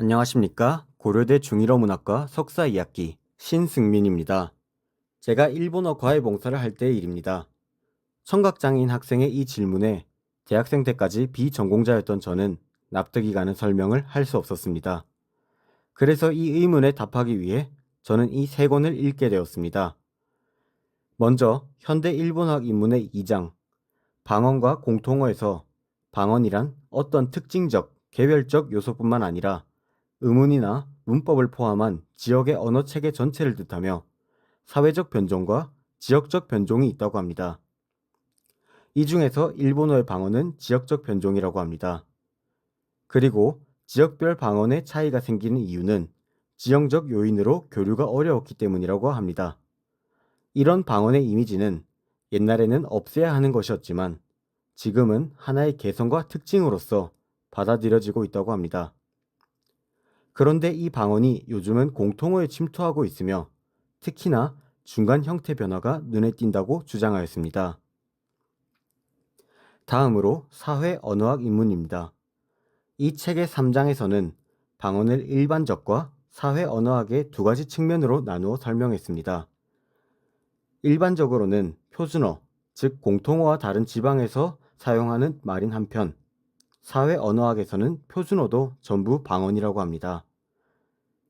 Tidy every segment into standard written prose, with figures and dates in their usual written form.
안녕하십니까? 고려대 중일어문학과 석사 2학기 신승민입니다. 제가 일본어 과외 봉사를 할 때의 일입니다. 청각장애인 학생의 이 질문에 대학생 때까지 비전공자였던 저는 납득이 가는 설명을 할 수 없었습니다. 그래서 이 의문에 답하기 위해 저는 이 세 권을 읽게 되었습니다. 먼저 현대 일본어학 입문의 2장 방언과 공통어에서 방언이란 어떤 특징적, 개별적 요소뿐만 아니라 의문이나 문법을 포함한 지역의 언어 체계 전체를 뜻하며 사회적 변종과 지역적 변종이 있다고 합니다. 이 중에서 일본어의 방언은 지역적 변종이라고 합니다. 그리고 지역별 방언의 차이가 생기는 이유는 지형적 요인으로 교류가 어려웠기 때문이라고 합니다. 이런 방언의 이미지는 옛날에는 없애야 하는 것이었지만 지금은 하나의 개성과 특징으로서 받아들여지고 있다고 합니다. 그런데 이 방언이 요즘은 공통어에 침투하고 있으며 특히나 중간 형태 변화가 눈에 띈다고 주장하였습니다. 다음으로 사회 언어학 입문입니다. 이 책의 3장에서는 방언을 일반적과 사회 언어학의 두 가지 측면으로 나누어 설명했습니다. 일반적으로는 표준어, 즉 공통어와 다른 지방에서 사용하는 말인 한편 사회 언어학에서는 표준어도 전부 방언이라고 합니다.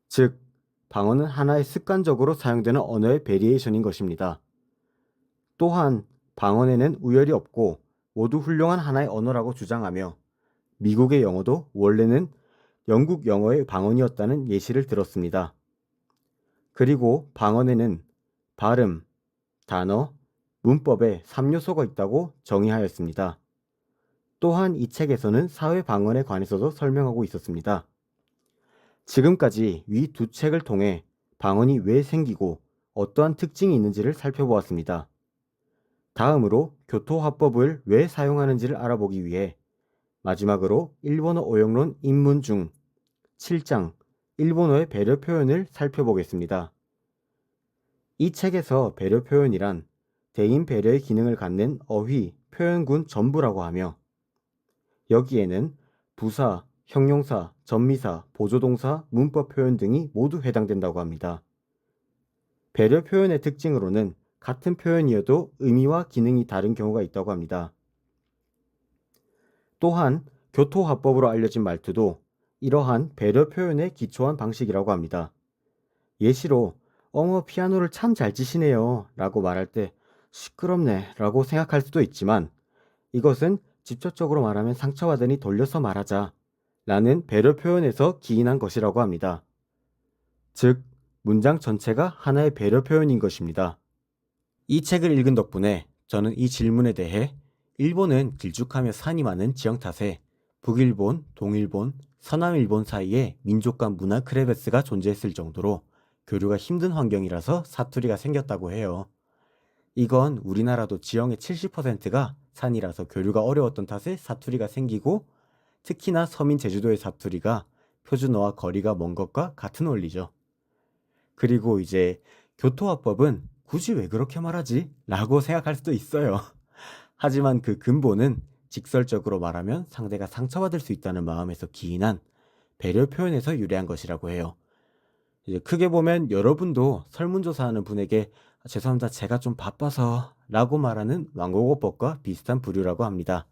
즉, 방언은 하나의 습관적으로 사용되는 언어의 베리에이션인 것입니다. 또한 방언에는 우열이 없고 모두 훌륭한 하나의 언어라고 주장하며 미국의 영어도 원래는 영국 영어의 방언이었다는 예시를 들었습니다. 그리고 방언에는 발음, 단어, 문법에 3요소가 있다고 정의하였습니다. 또한 이 책에서는 사회 방언에 관해서도 설명하고 있었습니다. 지금까지 위 두 책을 통해 방언이 왜 생기고 어떠한 특징이 있는지를 살펴보았습니다. 다음으로 교토화법을 왜 사용하는지를 알아보기 위해 마지막으로 일본어 오형론 입문 중 7장 일본어의 배려 표현을 살펴보겠습니다. 이 책에서 배려 표현이란 대인 배려의 기능을 갖는 어휘, 표현군 전부라고 하며 여기에는 부사, 형용사, 전미사, 보조동사, 문법 표현 등이 모두 해당된다고 합니다. 배려 표현의 특징으로는 같은 표현이어도 의미와 기능이 다른 경우가 있다고 합니다. 또한 교토화법으로 알려진 말투도 이러한 배려 표현에 기초한 방식이라고 합니다. 예시로 어머 피아노를 참 잘 치시네요 라고 말할 때 시끄럽네 라고 생각할 수도 있지만 이것은 직접적으로 말하면 상처받으니 돌려서 말하자 라는 배려 표현에서 기인한 것이라고 합니다. 즉, 문장 전체가 하나의 배려 표현인 것입니다. 이 책을 읽은 덕분에 저는 이 질문에 대해 일본은 길쭉하며 산이 많은 지형 탓에 북일본, 동일본, 서남일본 사이에 민족 간 문화 크레베스가 존재했을 정도로 교류가 힘든 환경이라서 사투리가 생겼다고 해요. 이건 우리나라도 지형의 70%가 산이라서 교류가 어려웠던 탓에 사투리가 생기고 특히나 서민 제주도의 사투리가 표준어와 거리가 먼 것과 같은 원리죠. 그리고 이제 교토화법은 굳이 왜 그렇게 말하지? 라고 생각할 수도 있어요. 하지만 그 근본은 직설적으로 말하면 상대가 상처받을 수 있다는 마음에서 기인한 배려 표현에서 유래한 것이라고 해요. 이제 크게 보면 여러분도 설문조사하는 분에게 죄송합니다. 제가 좀 바빠서 라고 말하는 완곡어법과 비슷한 부류라고 합니다.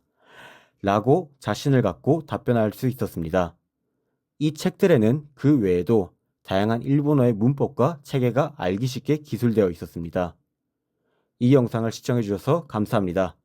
라고 자신을 갖고 답변할 수 있었습니다. 이 책들에는 그 외에도 다양한 일본어의 문법과 체계가 알기 쉽게 기술되어 있었습니다. 이 영상을 시청해 주셔서 감사합니다.